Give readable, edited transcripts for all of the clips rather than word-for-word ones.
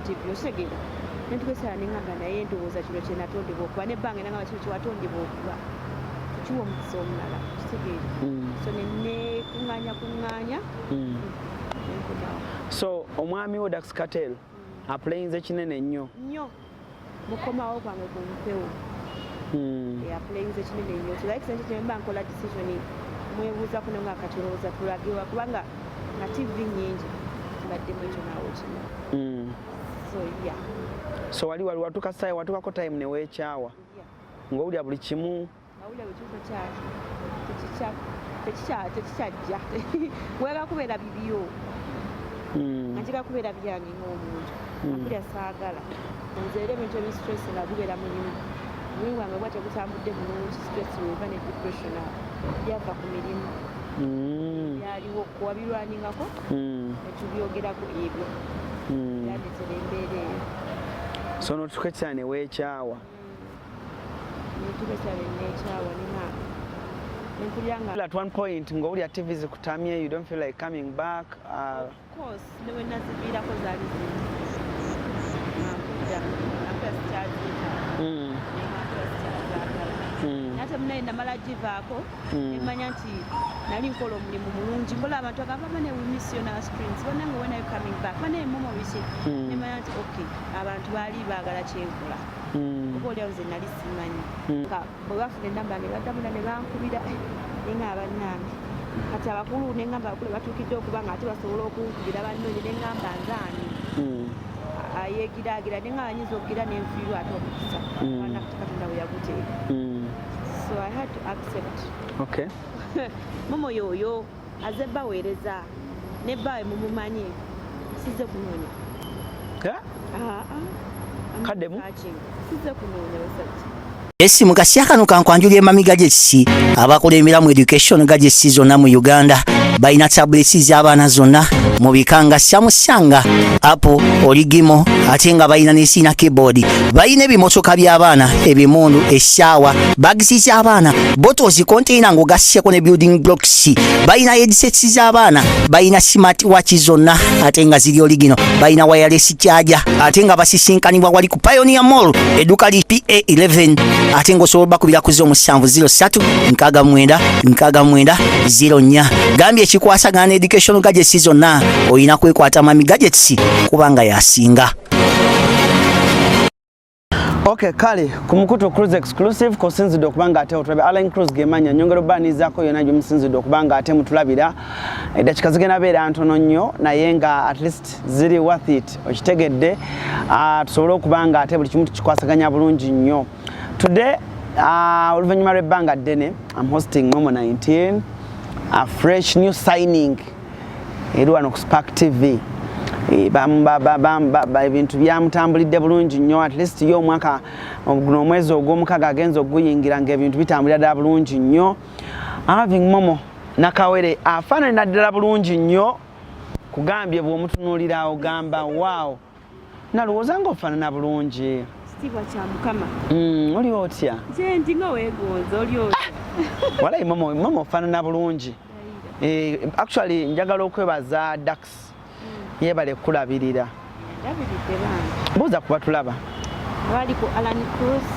TV osegeera nentukwesala neŋŋamba naye ndowooza kino kye natondebwa okuba nebbanga nangamba kino kye watondebwa okuba tukiwa omukisa omulala kitegeera so nekuŋŋaanya nenkomawo. So omwami wo Dax Kartel aplayinze kinene nnyo mukomawo kwange ku mpewo aplayinze kinene nnyo tulaikisente kyemba nkola decision mwebuuza kuno nga katirowooza tulagiwa kubanga nga TV nnyingi tubaddemu ekyo naawo kino so wali watukako time neweekyawa ng'owulya buli kimu awulya buli kimu tekikyajja wega kubeera bibyo nga njiga kubeera byange ng'omuntu akulya saagala nze era ebintu ebistress nga bibeera mulimu omulimu gwange bwa tegutambudde bulungi stress weva ne depression byava ku mirimu byaliwo kuwabirwaningako netubyogerako ebyo byandetera embeera eyo so notukekisa neweekyawa netukekisa neekyawa at one point ng'owulya TV zikutamye you don't feel like coming back of course newe naziviirako zaali nate munaye namala givaako nemanya nti nali nkola omulimu mulungi mbola abantu agamba bane we miss you now strings banange when are you coming back bane momo bisi nemanya nti okay abantu baali baagala kyenkola oba oliawo nze nali simanyi nga bwe bafuna enamba yange baddamula ne bankubira nenga abannange kati abakulu nengamba abakulu batuukidde okuba nga ate basobola okunkubira bannonye nengamba nzaani ayegiraagira nenga abanyinza okugira nenfiirwa ate omukisa abaana katonda bwe yaguteeka so I had to accept. Okay. Momo yoyo azebba weereza nebbawe mumumanyi size kunoonya kaddemu size kunoonya basajja esimu kasyakano kankwanjulya emami gadgets abakola emiramu education gadgets zonna mu Uganda balina tablets z'abaana zonna mu bikanga Samsung, Apple, Origimo ate nga balina n'esiina keyboard. Balina ebimotoka by'abaana, ebimundu, essaawa, bags z'abaana, bottles, container ng'ogasseko ne building blocks. Balina headsets z'abaana, balina smart watch zonna ate nga ziri origino, balina wireless charger ate nga basisinkanibwa wali ku Pioneer Mall edduka li PA11 ate ng'osobola bakubira ku 0703-69-69-04. Gambye ekikwasagana education gadgets zonna oyina kwekwata mami gadgets kubanga yasinga. Okay, kale kumukuto cruise exclusive ko sinzidde okubanga ate otulabe Align Cruise gemanya nyongero banizaako yona gye musinzidde okubanga ate mutulabira edakika zigenda beera ntono nnyo naye nga at least ziri worth it okitegedde tusobole okubanga ate buli kimu tukikwasaganya bulungi nnyo. Today oluvannyuma lw'ebbanga ddene I'm hosting Momo 19, a fresh new signing eri wano ku Spark TV. Ebintu byamutambulidde bulungi nnyo at least yo omwaka guno omwezi ogw'omukaga agenza okuguyingira ng'ebintu bitambulira ddala bulungi nnyo. Having Momo Nakawere afaanana ddala bulungi nnyo kugambye bw'omutunuulira ogamba wow nalowooza ng'ofaanana bulungi. Kitiibwa kya Mukama. Oli otya? Nze ndi nga weegonza oli otya? Walayi Momo ofaanana bulungi. Actually njagala okwebaza Dax. Yebale kulabirira. Labiridde bange. Buuza kuba tulaba. Bali ku Align Cruise.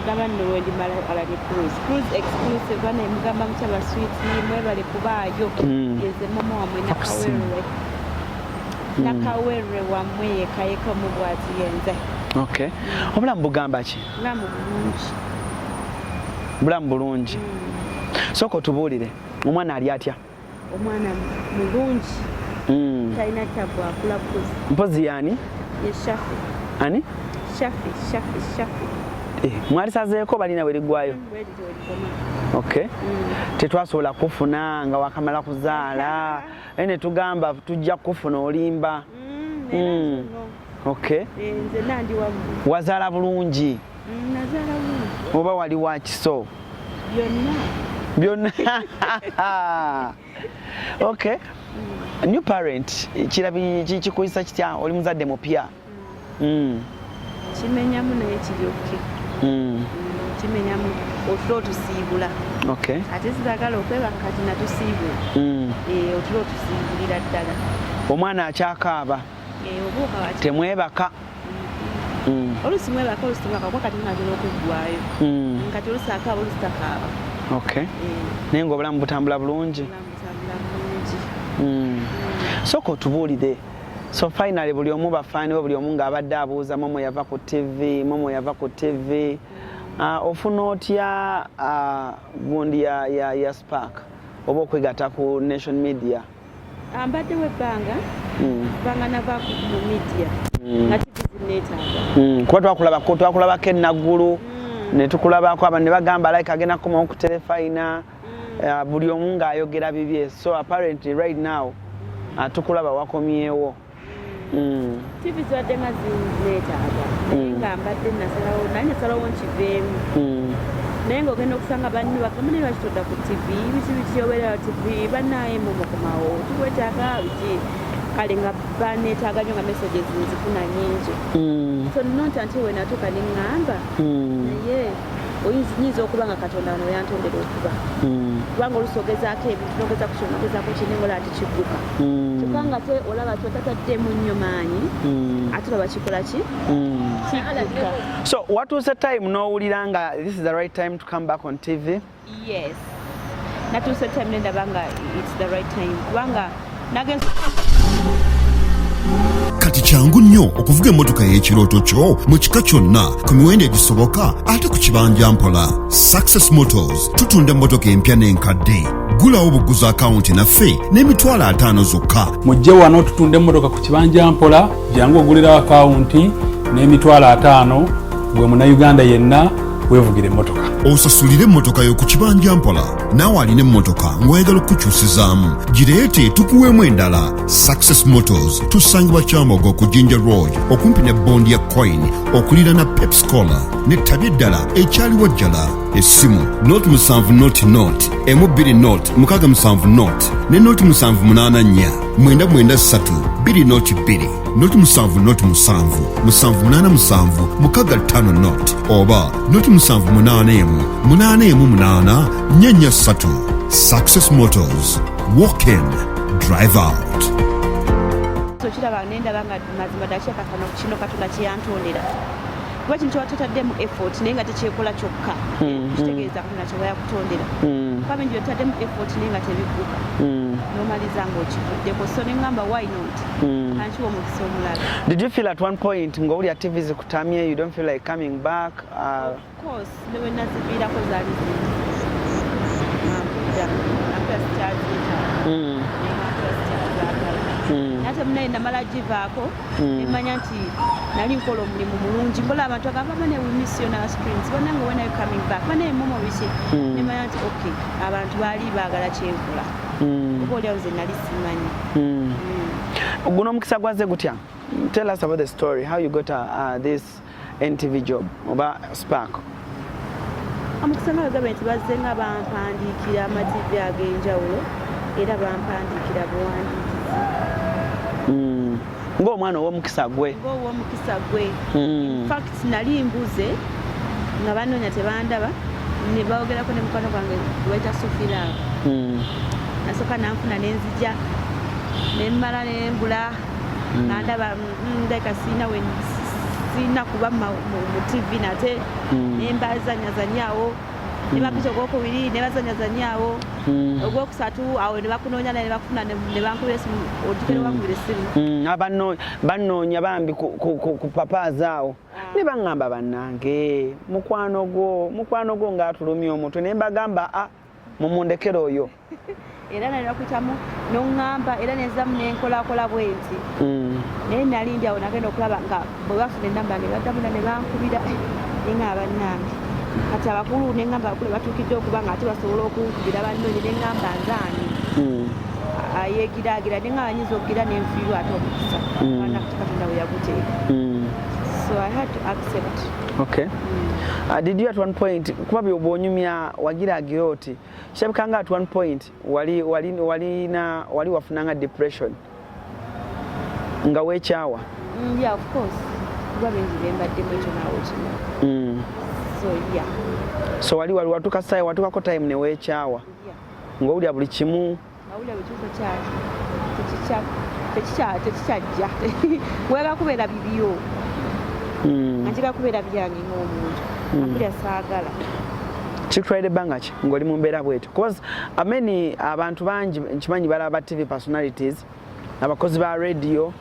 Gamba nno wendi mala Align Cruise. Cruise exclusive bana emugamba mukyala sweet ni mwebale kubaayo. Yeze Momo wamwe Nakawere wamwe yekayeka mu bwati yenze. Okay. Obulamu bugamba ki? Bulamu bulungi. Bulamu bulungi. Soko tubuulire. Omwana ali atya? Omwana mulungi. Talina kyagwa akula buzi. Mpozi yani? Ye Shafi. Ani? Shafi. Mwalisazeeko balina werigwayo? Okay. Tetwasobola kufuna nga wakamala kuzaala. Ene tugamba tujja kufuna olimba. Okay. Nze nandi wamu. Wazaala bulungi? Nazaala bulungi. Oba wali wa kiso? Byonna. Okay. New parent, kirabi kikuyisa kitya oli muzadde mupya? Kimenyamu naye kiri oke. Kimenyamu otulo tusiibula. Okay. Ate sizagala okweba kati natusiibula. Otulo tusiibulira ddala. Omwana akyakaaba? obuuka wati temwebaka olusi mwebaka olusi temwebaka kuba kati munatera okuggwayo kati olusi akaaba olusi takaaba. Okay. Naye ng'obulamu butambula bulungi. Sooka otubuulire. So finally buli omu bafaani buli omu ng'abadde abuuza Momo yava ku TV. Ofuna otya gundi ya Spark oba okwegatta ku Nation Media? Mbaddewo ebbanga navaako mu media nga TV zinneetaaga. Kuba twakulabako enaggulu ne tukulabako abantu ne bagamba like agenda kukomawo ku terefayina buli omu ng'ayogera bibye. So apparently right now tukulaba wakomyewo. TV zibadde nga zinneetaaga naye nga mbadde nasalawo nkiveemu naye ng'ogenda okusanga banne bagamba naye lwaki todda ku TV biki obeera TV bannaye mukomawo tukwetaaga biki kale nga banneetaaga nnyo nga messages nzifuna nnyingi so nno nti we natuuka ne ŋŋamba naye oyinza okuba nga Katonda wano yantondera okuba kubanga olusi ogezaako ebintu nogeza ku kino ogezaako kino ngola ati kigguka kyokka nga te olaba kyotataddemu nnyo maanyi ate olaba kikola ki kigguka. So watuuse time n'owulira nga this is the right time to come back on TV? Yes, natuuse time nendaba nga it's the right time kubanga nagenza kati kyangu nnyo okuvuga emmotoka y'ekirooto kyo mu kika kyonna ku miwendo egisoboka ate ku kibanja mpola. Success Motors tutunda emmotoka empya n'enkadde. Gulawo buguza akawunti naffe n'emitwalo 5 zokka. Mujje wano tutunda emmotoka ku kibanja mpola jangu ogulira akawunti n'emitwalo 5 gwe munnayuganda yenna weevugire emmotoka. Osasulire emmotoka yo ku kibanja mpola naawe alina emmotoka ng'oyagala okukyusizaamu gireete tukuweemu endala. Success Motors tusangibwa Kyambogo ku Ginger Road okumpi ne bondi ya Coin okulira na Pepsi Cola n'ettabi eddala ekyaliwo jjala. Essimu not 7 not not emu 2 not 67 not ne not 784 993 2 not 2 not 7 not 7 787 65 not oba not 781 818 443. Success Motors. Walk in, drive out. So kiraba nendaba nga mazima dakiya katono ku kino Katonda kye yantondera kuba kintu watotaddemu effort naye nga tekyekola kyokka kitegeeza Katonda kye wayakutondera kuba bingi byotaddemu effort naye nga tebigguka nomaliza ng'okivuddeko so ne ŋŋamba why not ankiwa omukisa omulala. Did you feel at one point ng'owulira TV zikutamye you don't feel like coming back? Of course ne we naziviirako zaali ate munaye namala givaako nemanya nti nali nkola omulimu mulungi mbola abantu agamba bane we miss you now screens banange when are you coming back bane Momo biki nemanya nti okay abantu baali baagala kyenkola oba oliawo nze nali simanyi. Guno omukisa gwaze gutya? Tell us about the story how you got this NTV job oba Spark. Omukisa nga bagamba nti bazze nga bampandiikira amativi ag'enjawulo era bampandiikira buwandiikizi ng'omwana ow'omukisa gwe. In fact nali mbuze nga banoonya tebandaba ne bawogerako ne mukwano gwange weta Sofira nasooka nanfuna nenzija nemmala nembula nandaba ndeka sina kuba mu TV nate nembazanyazanyaawo nebapita ogwokubiri nebazanyazanyaawo ogwokusatu awo nebakunoonya ne bakufuna ne bankubira esimu otukere wakubira esimu bannoonya bambi ku papaazi awo ne baŋŋamba bannange mukwano gwo ng'atulumya omutwe ne mbagamba mumundekere oyo era nalakuyitamu noŋŋamba era nenzamu nenkolakola bwe nti naye nalindi awo nagenda okulaba nga bwe bafuna enamba yange baddamuna ne bankubira neŋŋamba bannange kati abakulu neŋŋamba abakulu batuukidde okuba nga ate basobola okunkubira bannoonye neŋŋamba nzaani yeegiraagira neŋŋamba nyinza okugira nenfiirwa ate omukisa banakati Katonda we yaguteeka. So I had to accept. Okay. Did you at one point kuba byobonyumya wagiraagira oti kirabikanga at one point wali wafunanga depression nga weekyawa? Yeah, of course. Kuba bingi bembaddemu ekyo naawe kino. So yeah. So watukako time ne weekyawa ng'owulira buli kimu? Ng'owulira buli kimu kyaki tekikyako tekikyajja wega kubeera bibiyo nkiga kubeera byange ng'omuntu akulya saagala kikutwalira ebbanga ki ng'oli mu mbeera bwetyo because ameni abantu bangi nkimanyi balaba TV personalities abakozi ba radio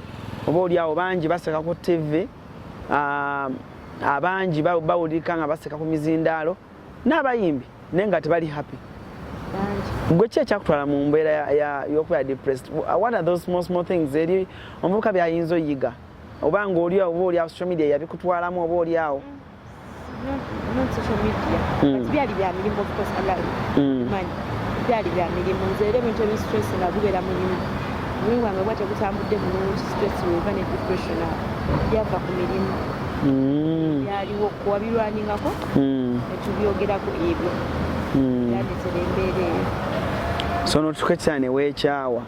oba oliawo bangi baseka ku TV abangi bawulika nga baseka ku mizindaalo n'abayimbi naye nga tebali happy gwe ki ekyakutwala mu mbeera y'okubeera depressed? What are those small things eri omuvubuka byayinza oyiga oba ng'oliawo oba oliawo social media yabikutwalamu oba oliawo not social media but byali bya mirimu of course manyi byali bya mirimu nze era ebintu ebistress nga gubeera mulimu omulimu wange bwate gutambudde bulungi stress weva ne depression byava ku mirimu byaliwo kuwabirwaningako netubyogerako ebyo byandetera embeera eyo so notuka ekyala neweekyawa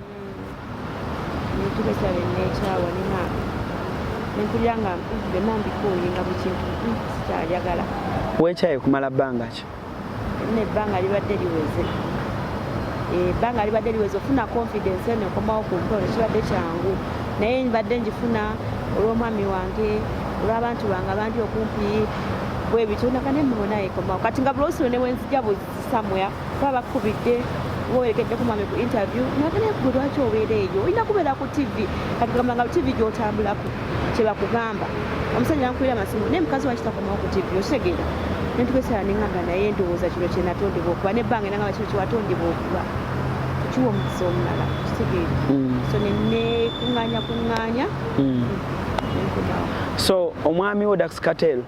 netuka ekyala neekyawa nina nempulira nga byonna mbikooyinga buli kintu sikyayagala weekyaye kumala bbanga ki? nina ebbanga libadde liweze ofuna confidence eno ekomawo ku mpolo kibadde kyangu naye mbadde ngifuna olw'omwami wange olw'abantu bange abandi okumpi bwe bityo nagane mubona ekomawo kati nga bulosiro ne wenzijja buzisamwya kuba bakubidde werekedde ku mwami ku interview nagane gwe lwaki obeera eyo olina kubeera ku TV kati gamba nga TV gy'otambulako kyebakugamba omusajja yankuira amasimu naye mukazi wakitakomawo ku TV osegeera nentugesera nengamba naye ndowooza kino kyenatondebwa okuba nebbanga nangamba kino kyewatondebwa okuba tukiwa omukisa omulala kitegeera so nenekuŋŋaanya nenkumawo so omwami wo Dax Cartel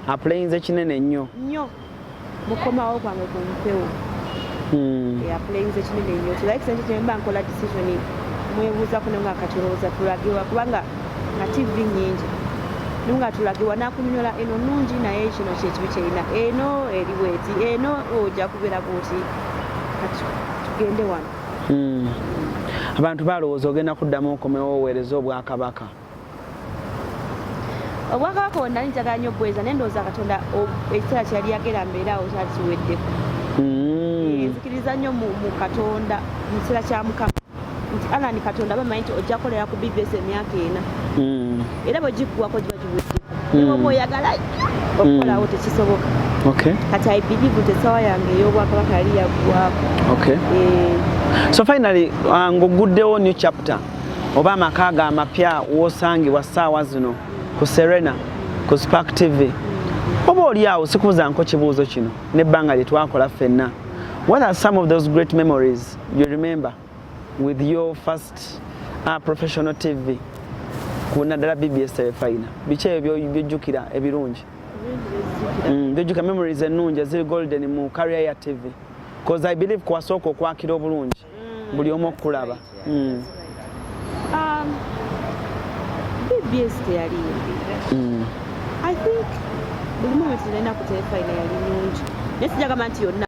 aplayinze kinene nnyo mukomawo kwange ku mpewo aplayinze kinene nnyo kilaikisente kyemba nkola decision mwebuuzaku nenga akatulowooza tulagiwa kubanga nga TV nyingi nunga tulagiwa nakunyonyola eno nungi naye kino kyekibi kyerina eno eriweti eno ojja kubeera bwoti kati tugende wano abantu balowooza ogenda kuddamu okomewo oweereza obwakabaka obwakabaka bonna njagala nnyo bweza naye ndowooza katonda ekiseera kyali yagera mbeeraawo kyali kiweddeko nzikiriza nnyo mu katonda mu kiseera kya mukama nti alani katonda bamanyi nti ojja kukolera ku BBS emyaka ena era bwegikuwako giba giweddeko oba oyagala okukolawo tekisoboka kati I believe nti essaawa yange ey'obwakabaka yali yaggwako so finally ng'oguddewo new chapter oba amaka go amapya w'osangibwa ssaawa zino ku Serena ku Spark TV oba oliawo sikubuuzanko kibuuzo kino n'ebbanga lye twakola ffenna what are some of those great memories you remember with your first professional TV kunaddala BBS telefina biki ebyo byojjukira ebirungi byojjukira memories ennungi eziri golden mu career ya TV because I believe kwasooka okwakira obulungi buli omu okukulaba BBS teyali I think buli moment nalina ku telefina yali nnungi naye sijagamba nti yonna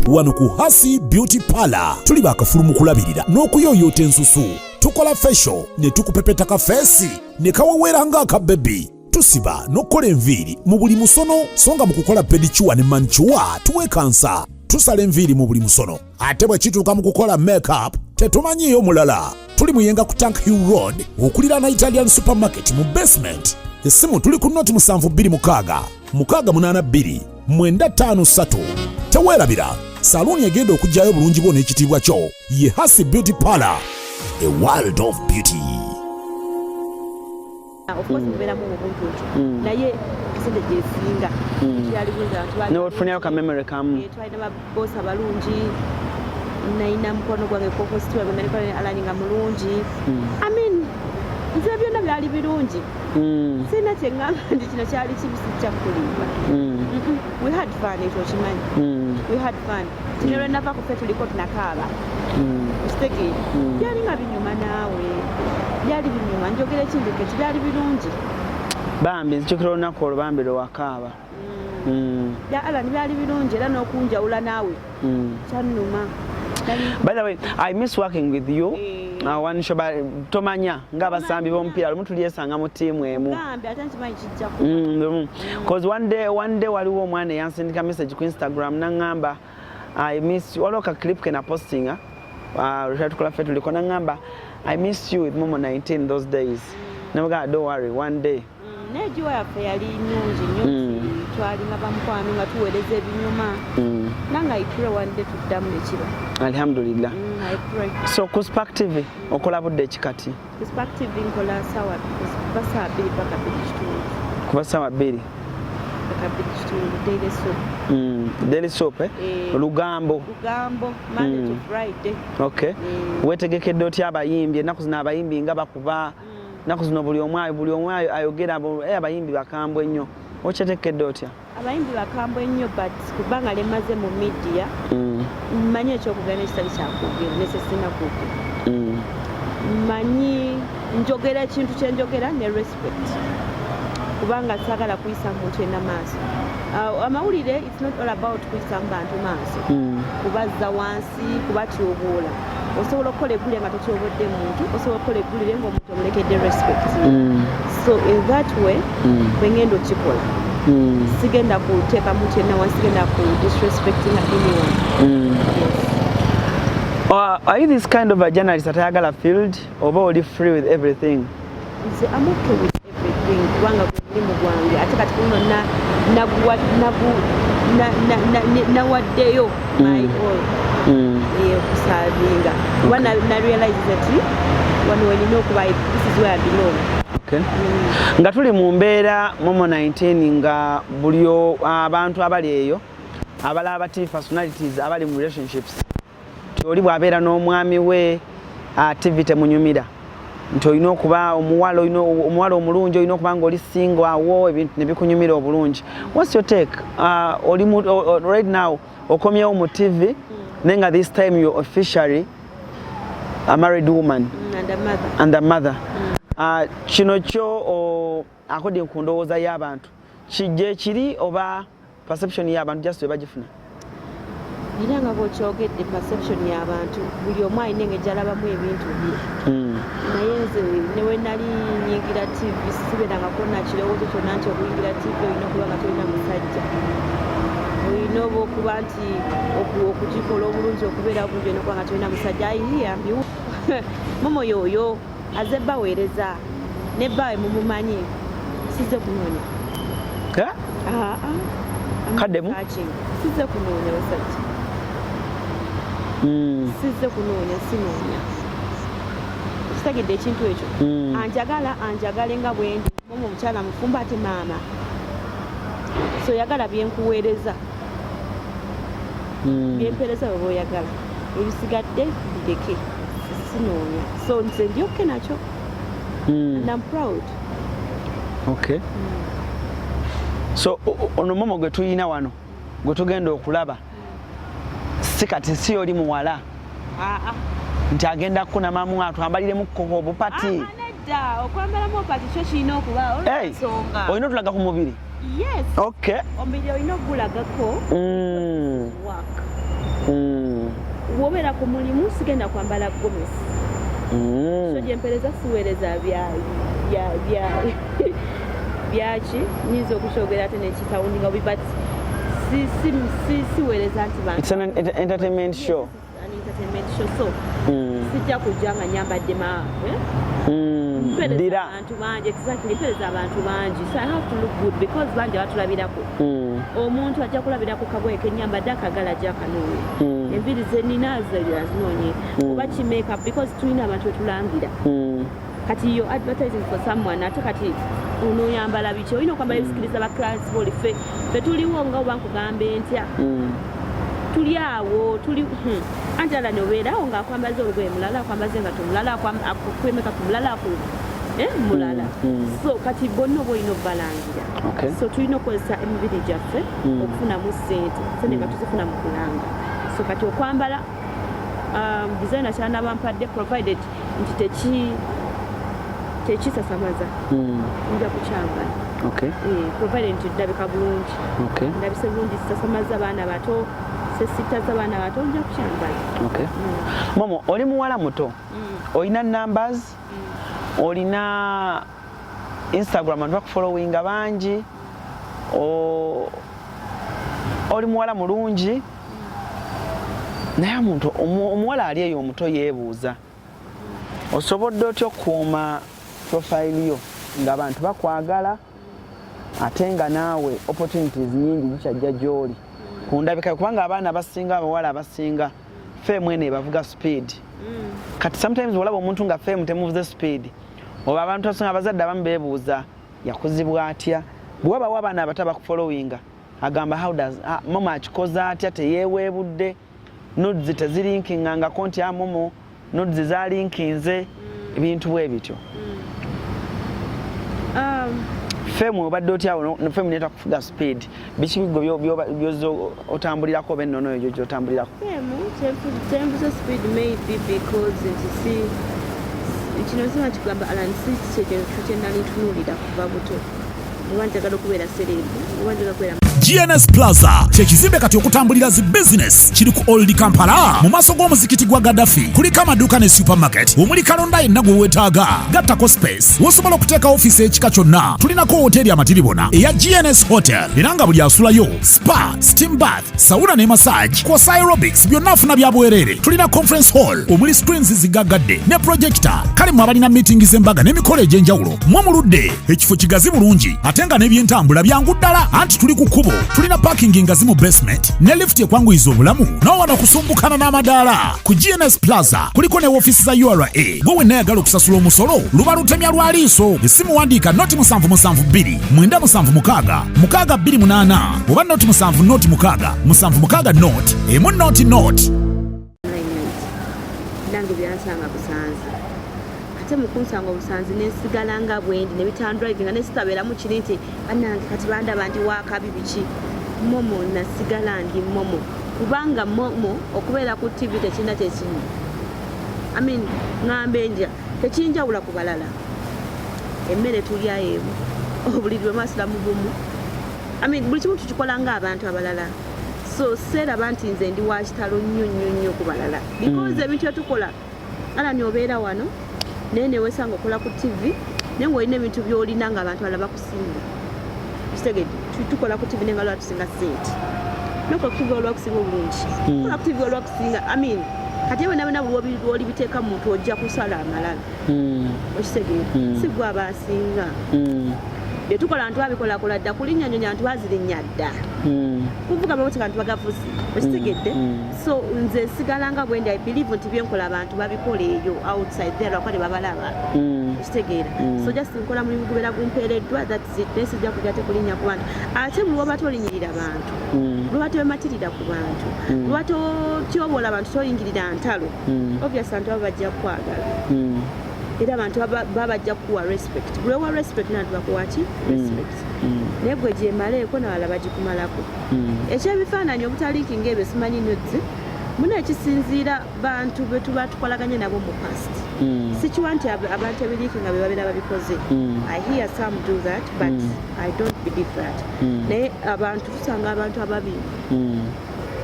wano ku Hasi Beauty Parlor tuli bakafulu mu kulabirira n'okuyooyoota ensusu tukola facial ne tukupepeta ka feesi ne kaweweera ng'aka bebi tusiba n'okukola enviiri mu buli musono songa mu kukola pedicure ne manicure tuwekansa tusala enviiri mu buli musono ate bwe kituuka mu kukola makeup tetumanyiiyo mulala tuli muyenga ku Tank Hill Road okuliraana Italian Supermarket mu basement essimu tuli ku noti 7266 682 953 teweerabira saluuni egenda okujjayo bulungi bwo n'ekitiibwa kyo ye Hasi Beauty Parlor a world of beauty of course mubeeramu obuntu naye ekisente gyesinga kyali bulungi abantu n'ofunirayo ka memory kamu twalina baboosi abalungi nalina mukono gwange kokositwa gwe nalikola ne Alani nga mulungi I mean nze byonna byali birungi sirina kyeŋŋamba nti kino kyali kibisi kyakulimba we had fun ekyo kimanyi we had fun kino lwenava kufe tuliko tunakaaba ekitegeera byali nga binyuma naawe byali binyuma njogera ekindike ti byali birungi bambi nzijukira olunaku olwo bambi lwewakaaba Alani byali birungi era n'okunjawula naawe kyannuma. By the way, I miss working with you. One shoba tomanya ng'abasambi b'omupiira lumu tulyesanga mu tiimu emu. Because one day waliwo omwana yansindika message ku Instagram nangamba I miss you. Waliwo ka clip ke na postinga. Tukola ffe tuliko nangamba I missed you with Momo 19 those days. Never got, don't worry, one day. Nejiwa yaffe yali nnungi nnyo twalinga bamukwano nga tuweereza ebinyuma nanga I pray one day tuddamu ne kiba. Alhamdulillah. I pray. So ku Spark TV okola budde kikati? Ku Spark TV nkola sawa kuva 2 paka 2:30. Kuva 2 paka 2:30 daily soap. Daily soap Lugambo. Lugambo Monday to Friday. Okay. Wetegekedde otya abayimbi ennaku zino abayimbi nga bakuba naku zino buli omu ayogera abayimbi bakambwe nnyo okyetekedde otya? Abayimbi bakambwe nnyo but kubanga lemaze mu media mmanyi ekyokugenda ekitali kyakwogera nesesina kwogera mmanyi njogera ekintu kyenjogera ne respect kubanga saagala kuyisa muntu yenna maaso. Amawulire it's not all about kuyisa bantu maaso kubazza wansi kubatyoboola. Osobola okukola eggulire nga tokyobodde muntu, osobola okukola eggulire ng'omuntu omulekedde respect. So in that way bwe ngenda okikola sigenda kuteeka muntu yenna wansi, sigenda ku disrespecting anyone. Are you this kind of a journalist atayagala field oba oli free with everything? Nze I'm okay with everything kubanga mulimu gwange ate kati kuno nawaddeyo my all. Kusavinga. When I realized that when you know this is where I belong. Okay. Nga tuli mu mbeera Momo 19 nga bulio abantu abali eyo abala abati personalities abali mu relationships. Toli bwabeera n'omwami we activity munyumira. Nti olina okuba omuwala omulungi olina okuba nga oli single awo ebintu ne bikunyumira obulungi. What's your take? Right now okomyewo mu TV nenga this time you're officially a married woman and a mother. Kino kyo according ku ndowooza y'abantu kijje kiri oba perception y'abantu just webagifuna? Era nga bw'okyogedde perception y'abantu buli omu alina engeri alabamu ebintu bye. Naye nze newe nali nyingira TV sibeerangako nakirowoozo kyonna nti okuyingira TV olina okuba nga tolina musajja. Olina oba okuba nti okugikola obulungi okubeera obulungi olina okuba nga tolina musajja. Ayiyambi Momo yoyo aze baweereza ne bbawe mumumanyi sizze kunoonya. Kaddemu? Sizze kunoonya basajja. Sizze kunoonya sinoonya. Kitegedde ekintu ekyo. Anjagale nga bwendi. Momo omukyala mufumba ate maama. So yagala byenkuweereza. Byempereza bwe oyagala. Ebisigadde bideke. Sinoonya. So nze ndi okay nakyo. And I'm proud. Okay. So ono Momo gwe tuyina wano gwe tugenda okulaba si kati si oli muwala nti agenda kunamamu atwambaliremu obupati. Nedda okwambalamu obupati kyo kirina okuba olw'ensonga. Olina otulaga ku mubiri? Yes. Okay. Omubiri olina ogulagako work. Wobeera ku mulimu sigenda kwambala gomesi. So gyempereza siweereza byaki nyinza okukyogera ate nekitawundinga but siweereza nti bantu. It's an entertainment show. An entertainment show. So sijja kujja nga nyambadde Dira. Abantu bangi exactly mpereza abantu bangi. So I have to look good because bangi batulabirako. Omuntu ajja kulabirako kagoye kenyambadde akagala ajja kanooye. Enviri ze nina zinoonye. Oba ki make up because tulina abantu betulangira. Kati you're advertising for someone ate kati unoyambala biki olina okwambala ebisikiriza ba clients boli fe tuliwo nga oba nkugambe ntya tuli awo tuli Angela nobeerawo ng'akwambaza olugoye mulala akwambaze nga tomulala akwemeka ku mulala mulala. So kati bonna oba olina obbalangira. So tulina okukozesa emibiri gyaffe okufunamu ssente nga tuzifuna mu kulanga. So kati okwambala designer kyana bampadde provided nti tekisasamaza nja kukyambala. Provided nti ndabika bulungi. Ndabise bulungi sisasamaza baana bato sesitaza baana bato nja kukyambala. Momo oli muwala muto olina numbers olina Instagram abantu bakufollowinga bangi oli muwala mulungi naye omuntu omuwala ali eyo omuto yeebuuza Osobodde otya okukuuma profile yo ng'abantu bakwagala ate nga naawe opportunities nyingi zikyajja gy'oli ku ndabika kubanga abaana abasinga abawala abasinga fame eno ebavuga speed kati sometimes olaba omuntu nga fame temuvuze speed oba abantu abasinga abazadde abamu beebuuza yakuzibwa atya bwe wabawo abaana abato abakufollowinga agamba how does mama akikoze atya teyeeweebudde nodes tezirinkingangako nti momo nodes zalinkinze ebintu bwe bityo fame obadde otyawo fame neta kufuga speed biki bigo byozo otambulirako oba ennono eyo gyotambulirako tembuza speed maybe because kino sima kigamba Alan Sisi kyenali ntunuulira kuva buto oba njagala okubeera serebu oba njagala kubeera GNS Plaza kyekizimbe kati okutambulira zi business kiri ku Old Kampala mu maaso g'omuzikiti gwa Gaddafi kuliko amaduuka ne supermarket omuli kalonda yenna gwe weetaaga gattako space wosobola okuteeka ofiisi ekika kyonna tulinako hoteri amatiribona eya GNS Hotel era nga buli asulayo spa steam bath sauna ne massage kwosa aerobics byonna afuna bya bwereere tulina conference hall omuli screens zigaggadde ne projector kale mu abalina meeting z'embaga n'emikolo egy'enjawulo mwomuludde ekifo kigazi bulungi ate nga n'ebyentambula byangu ddala anti tuli ku kkubo tulina parking ngazi mu basement ne lift ekwanguyiza obulamu n'owano kusumbukana n'amadaala ku GNS Plaza kuliko ne ofiisi za URA gwe wenna yagala okusasula omusolo luba lutemya lwa liiso essimu wandiika noti 772 976 628 oba noti 7 noti 6 7 noti emu noti nange byansanga busanzi ate mukunsanga obusanzi nensigala nga bwendi nebitandrive nga nesitabeeramu kiri nti bannange kati bandaba ndi waakabi biki momo nasigala ndi momo kubanga momo okubeera ku TV tekirina kyekimu ŋŋamba enja tekinjawula ku balala emmere tulya emu obuliri bwemasiramu bumu buli kimu tukikola ng'abantu abalala so seeraba nti nze ndi wakitalo nnyo ku balala because ebintu byetukola alani obeera wano naye newesanga okola ku TV naye ng'olina ebintu by'olina ng'abantu balala bakusinga kitegedde tukola ku TV nenga lwatusinga sente nokola ku TV olwakusinga obulungi kola ku TV olwakusinga kati ewe nabena buli lwoli biteeka muntu ojja kusala amalala okitegeera si gwe abasinga byetukola ntu babikolakola dda kulinnyanyonya ntu bazirinnya dda kuvuga bawoteka ntu bagavuzi okitegedde so nze nsigala nga bwendi I believe nti byenkola abantu babikola eyo outside there lwakuba tebabalaba okitegeera so just nkola mulimu gubeera gumpeereddwa that's it naye sijja kujja tekulinnya ku bantu ate buli waba tolinyirira bantu lwaba tebematirira ku bantu lwaba totyoboola abantu toyingirira ntalo obvious abantu baba bajja kukwagala era abantu babajja kuwa respect buli wa respect nantu bakuwaki respect naye gwe gyemaleeko nawala bagikumalako ekyebifaananyi obutaliikinga ebyo simanyi nodzi muna ekisinziira bantu be tuba tukolaganye nabo mu past sikiwa nti abantu ebiriikinga be babeera babikoze I hear some do that but I don't believe that naye abantu tusanga abantu ababi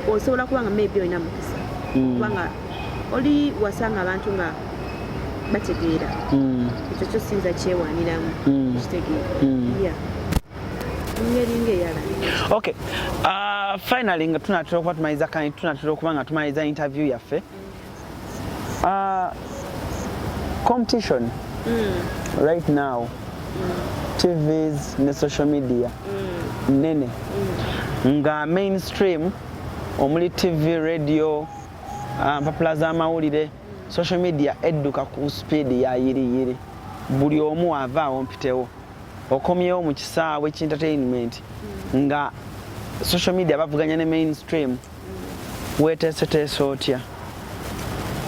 osobola kubanga maybe olina mukisa kubanga oli wasanga abantu nga bategeera ekyo kyosinza kyewaniramu kitegeera ngeri eyala okay finally nga tunatera okuba tumaliza kandi tunatera okuba nga tumaliza interview yaffe competition right now TVs ne social media nene nga mainstream omuli TV radio mpapula z'amawulire social media edduka ku speed ya yiri buli omu avaawo mpitewo okomyewo mu kisaawe entertainment nga social media bavuganya ne mainstream weeteeseteese otya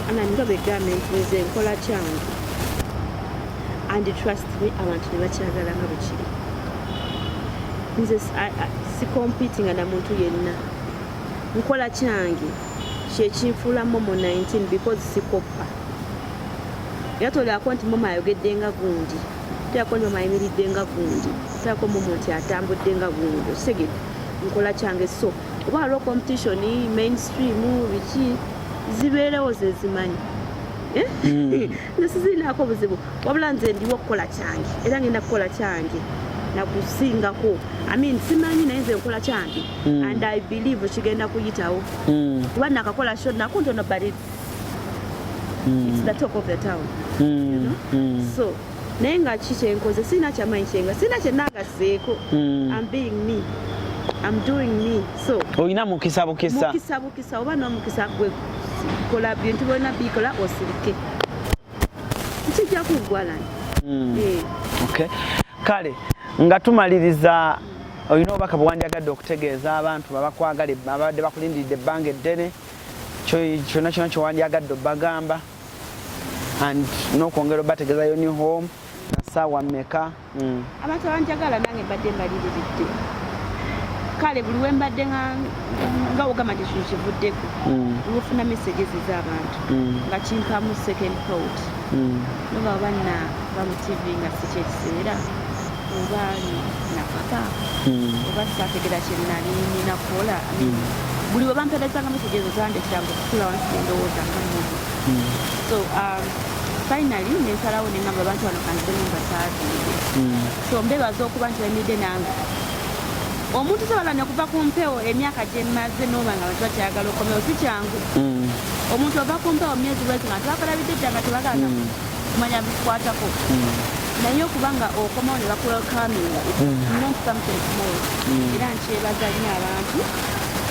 nga begambe nti nze nkola kyange and trust me abantu ne bakyagala nga bwekiri nze si competinga na muntu yenna nkola kyange kyekinfuula momo 19 because sikoppa era tolako nti momo ayogedde nga gundi toyako nti momo ayimiridde nga gundi toyako momo nti atambudde nga gundi okitegedde nkola kyange so oba waliwo competition mainstream biki zibeerewo ze zimanyi nze sizirinaako buzibu wabula nze ndiwo okukola kyange era ngenda kukola kyange nakusingako simanyi naye nze nkola kyange and I believe kigenda kuyitawo kuba nakakola sho nakuntono but it's the talk of the town. You know? So naye nga kikyenkoze sina kyamaanyi kyenga sina kyenagaseeko. I'm being me. I'm doing me. So oyina mukisa bukisa oba n'omukisa gwe kola bintu byonna bikola osirike kijja kuggwalani. Okay, kale nga tumaliriza olina obubaka bwandyagadde okutegeeza abantu babakwagala abadde bakulindiridde ebbanga eddene kyonna kyonna kyewandyagadde obbagamba and n'okwongera obbategeezayo new home nasaawa mmeka? Abantu abanjagala nange mbadde mbaliriridde kale buli we mbadde nga ogamba nti kino kivuddeko olwofuna messages z'abantu nga kimpamu second thought noba obanna ba mu TV nga si kyekiseera oba nakapa oba saategera kyenali nina kukola buli we bampeerezanga messages zandekera ngu okutula wansi nendowooza nga mumu. So finally nensalawo nengamba abantu bano kanziremu mbasaazire so mbebaza okuba nti banyidde nange omuntu sobalanya okuva ku mpewo emyaka gye mmaze n'oba nga abantu bakyagala okomewo si kyangu. Omuntu ova ku mpewo myezi bwezi nga tebakalabidde dda nga tebagala kumanya bikukwatako naye okuba nga okomawo ne bakulakaminga not something small. Era nkyebaza nnyo abantu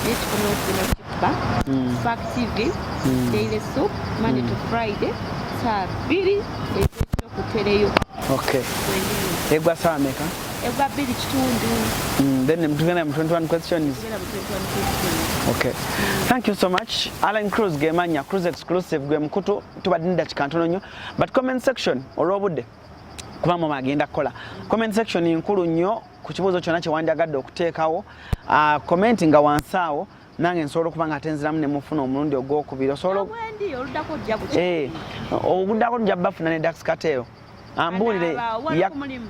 naye kikomewo kugenda kukikuba Fact TV Daily Soap Monday to Friday saa 2 ez'ekiro ku teleyo. Okay, egwa saa meka? Egwa 2 kitundu. Then tugenda mu 21 questions. Okay, thank you so much. Alan Cruz gemanya Cruz exclusive gwe mukutu tubadde dakika ntono nnyo but comment section olw'obudde kuba mu magenda kola comment section nkulu nnyo ku kibuuzo kyonna kye wandyagadde okuteekawo comment nga wansaawo nange nsobola okuba nga atenziramu ne mufuna omulundi ogwokubiri osobola obuddako nja bafuna ne Dax Kateo ambuulire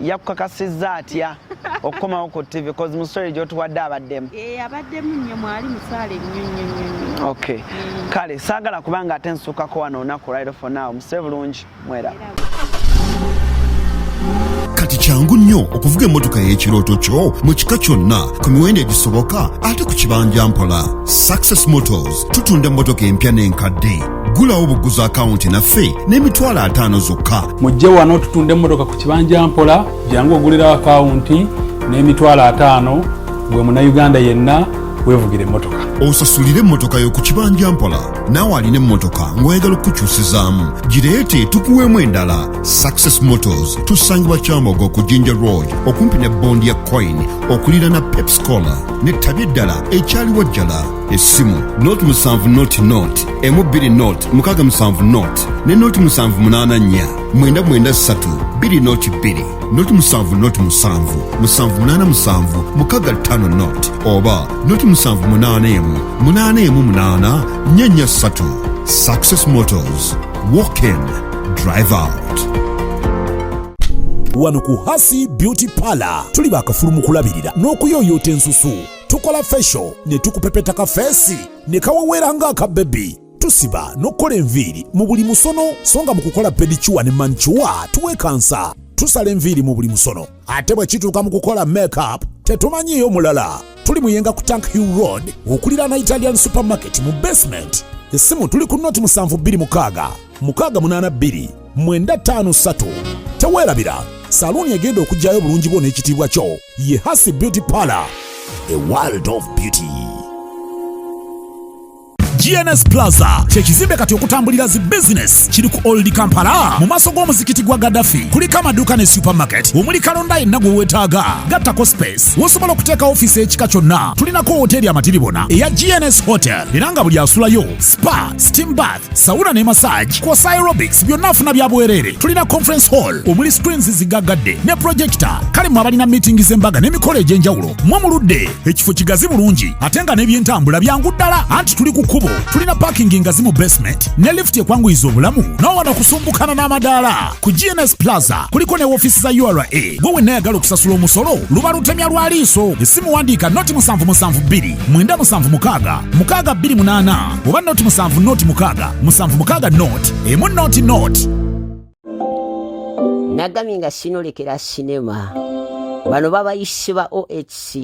yakukakasizza atya okukomawo ku TV cause mu story gy'otuwadde abaddemu. Abaddemu nnyo mwali musaale nnyo. Okay, kale saagala kubanga ate nsuukako wano olunaku right for now. Musebe bulungi mwera. Kati kyangu nnyo okuvuga emmotoka y'ekirooto kyo mu kika kyonna ku miwendo egisoboka ate ku kibanja mpola. Success Motors tutunda emmotoka empya n'enkadde. Gulawo buguza akawunti naffe n'emitwalo 5 zokka. Mujje wano tutunde emmotoka ku kibanja mpola jangu ogulira akawunti n'emitwalo 5 gwe munnayuganda yenna weevugire emmotoka. Osasulire emmotoka yo ku kibanja mpola naawe alina emmotoka ng'oyagala okukyusizaamu gireete tukuweemu endala. Success Motors tusangibwa Kyambogo ku Jinja Road okumpi ne bondi ya Coin okulira na Pepsi-Cola n'ettabi eddala ekyaliwo jjala. Essimu not 7 not not emu 2 not 67 not ne not 784 993 2 not 2 not 7 not 7 787 65 not oba not 781 818 443. Success Motors, walk in, drive out. Wano ku Hasi Beauty Parlor tuli bakafulumu kulabirira n'okuyooyoota ensusu. Tukola facial ne tukupepeta ka feesi ne kawawera nga baby. Tusiba n'okola enviiri mu buli musono songa mu kukola pedicure ne manicure tuwekansa. Tusala enviiri mu buli musono ate bwe kituuka mu kukola makeup tetumanyiyo mulala. Tuli muyenga ku Tank Hill Road okulira na Italian Supermarket mu basement. Essimu tuli ku noti 72 682 953. Teweerabira saluni egenda okujjayo bulungi bwo n'ekitiibwa kyo ye Hasi Beauty Parlor, a world of beauty. GNS Plaza kyekizimbe kati okutambulira zi business kiri ku Old Kampala mu maaso g'omuzikiti gwa Gaddafi. Kuliko amaduuka ne supermarket omuli kalonda yenna gwe weetaaga. Gattako space wosobola okuteeka ofiisi ekika kyonna. Tulinako hoteri amatiribona eya GNS Hotel era nga buli asulayo spa, steam bath, sauna ne massage kw'ossa aerobics byonna afuna bya bwereere. Tulina conference hall omuli screens zigaggadde ne projector. Kale mu abalina meeting z'embaga n'emikolo egy'enjawulo mwe muludde ekifo kigazi bulungi ate nga n'ebyentambula byangu ddala anti tuli ku kkubo. Tulina parking ngazi mu basement ne lift ekwanguyiza obulamu n'owano kusumbukana n'amadaala. Ku GNS Plaza kuliko ne ofiisi za URA gwe wenna ayagala okusasula omusolo luba lutemya lwa liiso. Essimu wandiika noti 772 976 628 oba noti 7 noti 6 7 noti emu noti noti. Nagambye nga sinolekera sinema bano babayise ba OHC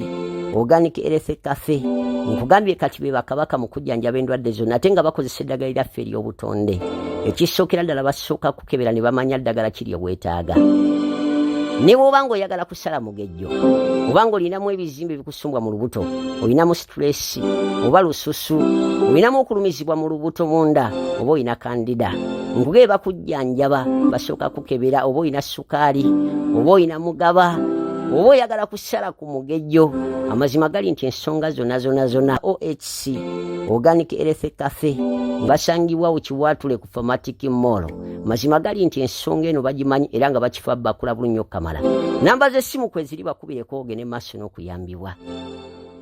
Organic Health Cafe nkugambye kati be bakabaka mu kujjanjaba endwadde zonna ate nga bakozesa eddagala lyaffe ery'obutonde ekisookera ddala basooka kukebera ne bamanya ddagala kiri obwetaaga. Ne bw'oba ng'oyagala kusala mugejjo oba ng'olinamu ebizimbe bikusumbwa mu lubuto, olinamu stress oba lususu, olinamu okulumizibwa mu lubuto munda, oba olina kandida, nkugee bakujjanjaba basooka kukebera. Oba olina sukaali, oba olina mugaba, oba oyagala kusala ku mugejjo, amazima gali nti ensonga zonna OHC Organic Health Cafe basangibwa Kiwatule ku Pharmatic Mall. Mazima gali nti ensonga eno bagimanyi era nga bakifa bakula bulungi okamala. Namba z'essimu kwe ziri bakubireko ogende maaso n'okuyambibwa.